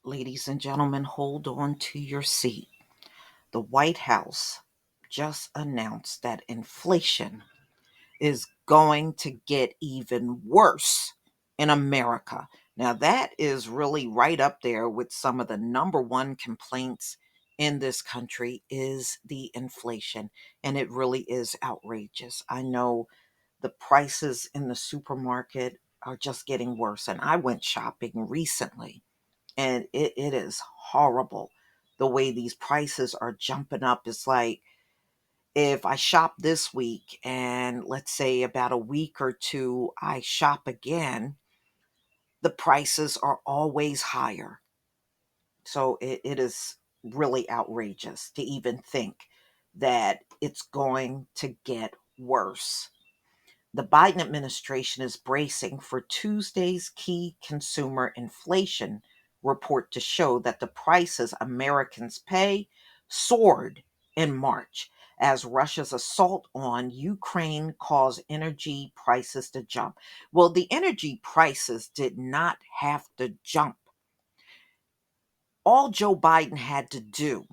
Ladies and gentlemen, hold on to your seat. The White House just announced that inflation is going to get even worse in America. Now, that is really right up there with some of the number one complaints in this country is the inflation, and it really is outrageous. I know the prices in the supermarket are just getting worse, and I went shopping recently and it is horrible the way these prices are jumping up. It's like if I shop this week and let's say about a week or two I shop again, the prices are always higher. So it is really outrageous to even think that it's going to get worse. The Biden administration is bracing for Tuesday's key consumer inflation report to show that the prices Americans pay soared in March as Russia's assault on Ukraine caused energy prices to jump. Well, the energy prices did not have to jump. All Joe Biden had to do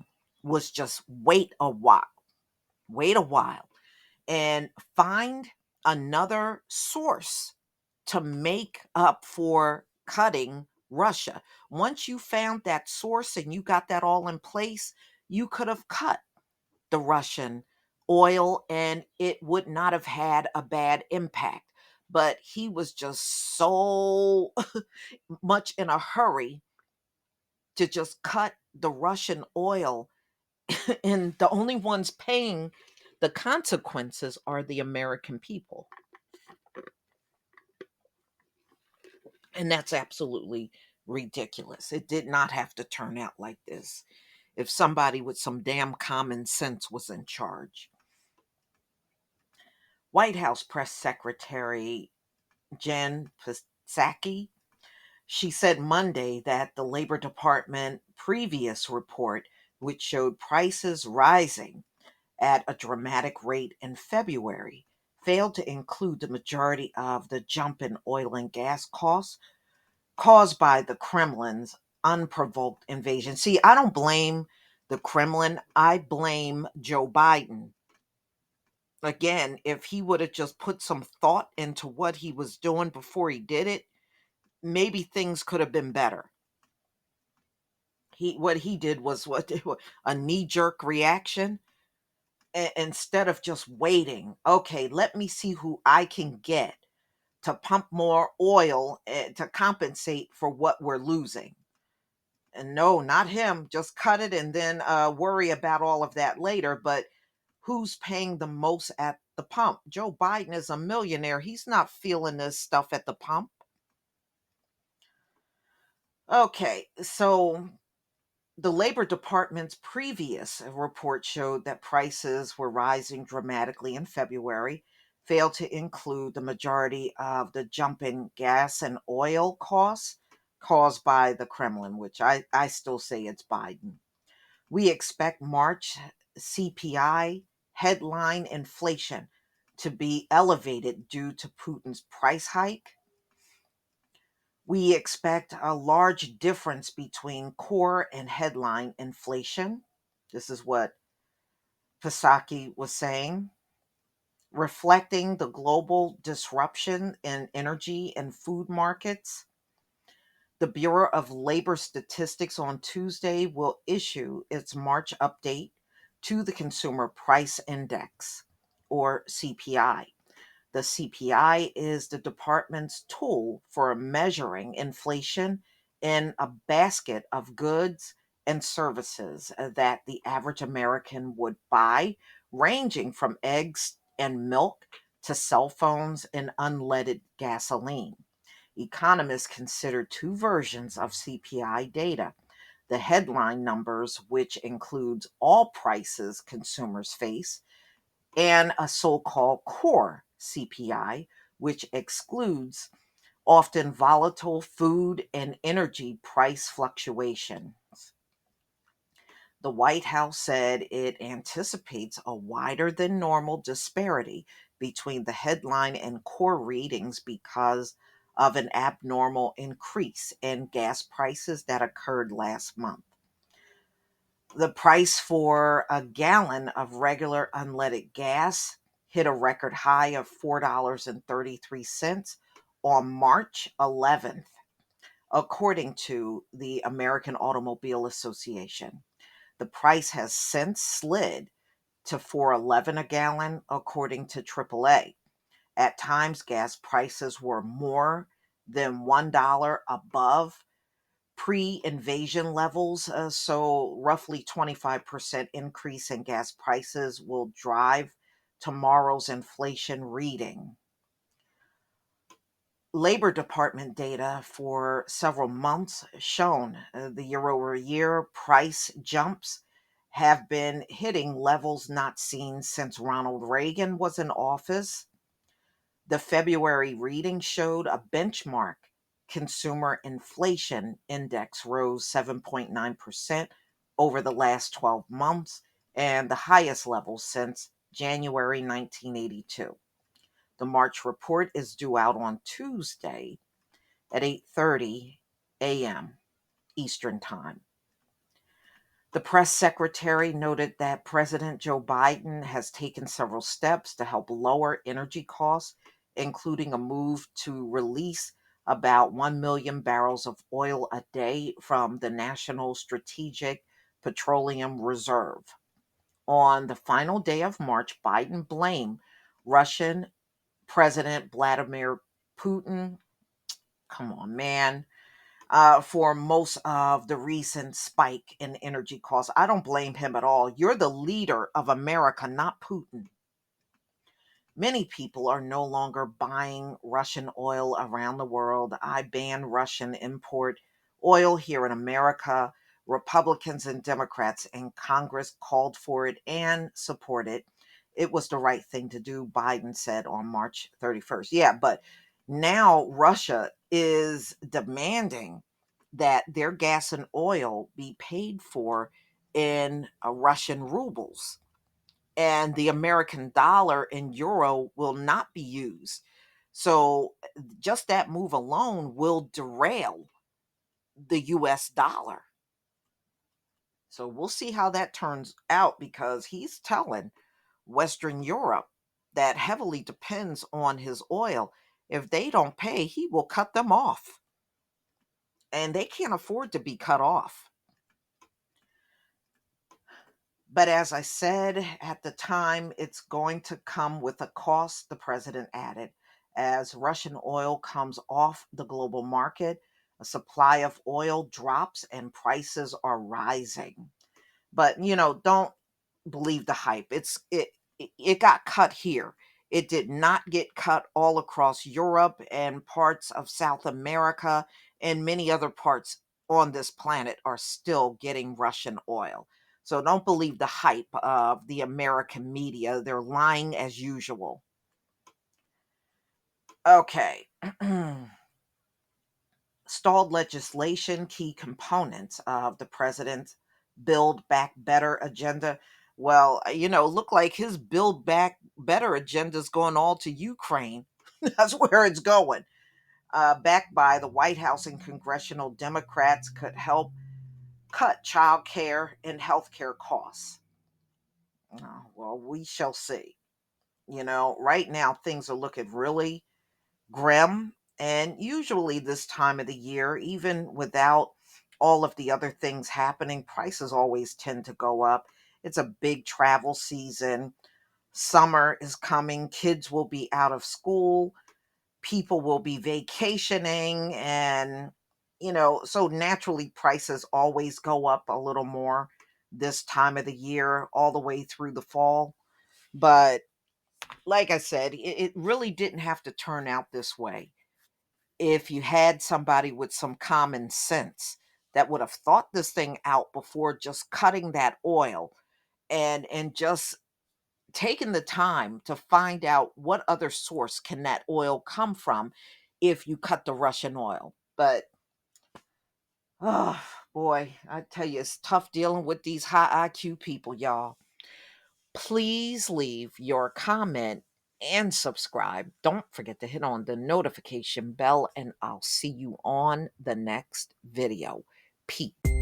was just wait a while, and find another source to make up for cutting Russia. Once you found that source and you got that all in place, you could have cut the Russian oil and it would not have had a bad impact. But he was just so much in a hurry to just cut the Russian oil, and the only ones paying the consequences are the American people. And that's absolutely ridiculous. It did not have to turn out like this if somebody with some damn common sense was in charge. White House Press Secretary Jen Psaki, she said Monday that the Labor Department previous report, which showed prices rising at a dramatic rate in February, failed to include the majority of the jump in oil and gas costs caused by the Kremlin's unprovoked invasion. See, I don't blame the Kremlin, I blame Joe Biden. Again, if he would have just put some thought into what he was doing before he did it, maybe things could have been better. What he did was what a knee jerk reaction. Instead of just waiting, okay, let me see who I can get to pump more oil to compensate for what we're losing. And no, not him. Just cut it and then worry about all of that later. But who's paying the most at the pump? Joe Biden is a millionaire. He's not feeling this stuff at the pump. Okay, so the Labor Department's previous report showed that prices were rising dramatically in February, failed to include the majority of the jump in gas and oil costs caused by the Kremlin, which I still say it's Biden. We expect March CPI headline inflation to be elevated due to Putin's price hike. We expect a large difference between core and headline inflation. This is what Psaki was saying, reflecting the global disruption in energy and food markets. The Bureau of Labor Statistics on Tuesday will issue its March update to the Consumer Price Index, or CPI. The CPI is the department's tool for measuring inflation in a basket of goods and services that the average American would buy, ranging from eggs and milk to cell phones and unleaded gasoline. Economists consider two versions of CPI data: the headline numbers, which includes all prices consumers face, and a so called core CPI, which excludes often volatile food and energy price fluctuations. The White House said it anticipates a wider than normal disparity between the headline and core readings because of an abnormal increase in gas prices that occurred last month. The price for a gallon of regular unleaded gas hit a record high of $4.33 on March 11th, according to the American Automobile Association. The price has since slid to 4.11 a gallon, according to AAA. At times, gas prices were more than $1 above pre-invasion levels. So roughly 25% increase in gas prices will drive tomorrow's inflation reading. Labor Department data for several months shown the year over year price jumps have been hitting levels not seen since Ronald Reagan was in office. The February reading showed a benchmark consumer inflation index rose 7.9% over the last 12 months and the highest level since January 1982. The March report is due out on Tuesday at 8:30 a.m. Eastern Time. The press secretary noted that President Joe Biden has taken several steps to help lower energy costs, including a move to release about 1 million barrels of oil a day from the National Strategic Petroleum Reserve. On the final day of March, Biden blamed Russian President Vladimir Putin. Come on, man, for most of the recent spike in energy costs. I don't blame him at all. You're the leader of America, not Putin. Many people are no longer buying Russian oil around the world. I banned Russian import oil here in America. Republicans and Democrats in Congress called for it and supported. It was the right thing to do, Biden said on March 31st. Yeah, but now Russia is demanding that their gas and oil be paid for in Russian rubles, and the American dollar and euro will not be used. So just that move alone will derail the US dollar. So we'll see how that turns out, because he's telling Western Europe that heavily depends on his oil, if they don't pay, he will cut them off. And they can't afford to be cut off. But as I said at the time, it's going to come with a cost, the president added. As Russian oil comes off the global market, a supply of oil drops and prices are rising. But don't believe the hype. It got cut here. It did not get cut all across Europe and parts of South America, and many other parts on this planet are still getting Russian oil. So don't believe the hype of the American media. They're lying as usual. Okay. Stalled legislation, key components of the president's Build Back Better agenda. Well, look like his Build Back Better agenda is going all to Ukraine. That's where it's going. Backed by the White House and congressional Democrats, could help cut child care and health care costs. Well, we shall see. Right now things are looking really grim. And usually, this time of the year, even without all of the other things happening, prices always tend to go up. It's a big travel season. Summer is coming. Kids will be out of school. People will be vacationing. And, so naturally, prices always go up a little more this time of the year, all the way through the fall. But like I said, it really didn't have to turn out this way if you had somebody with some common sense that would have thought this thing out before just cutting that oil, and just taking the time to find out what other source can that oil come from if you cut the Russian oil. But oh boy, I tell you, it's tough dealing with these high IQ people, y'all. Please leave your comment and subscribe. Don't forget to hit on the notification bell, and I'll see you on the next video. Peace.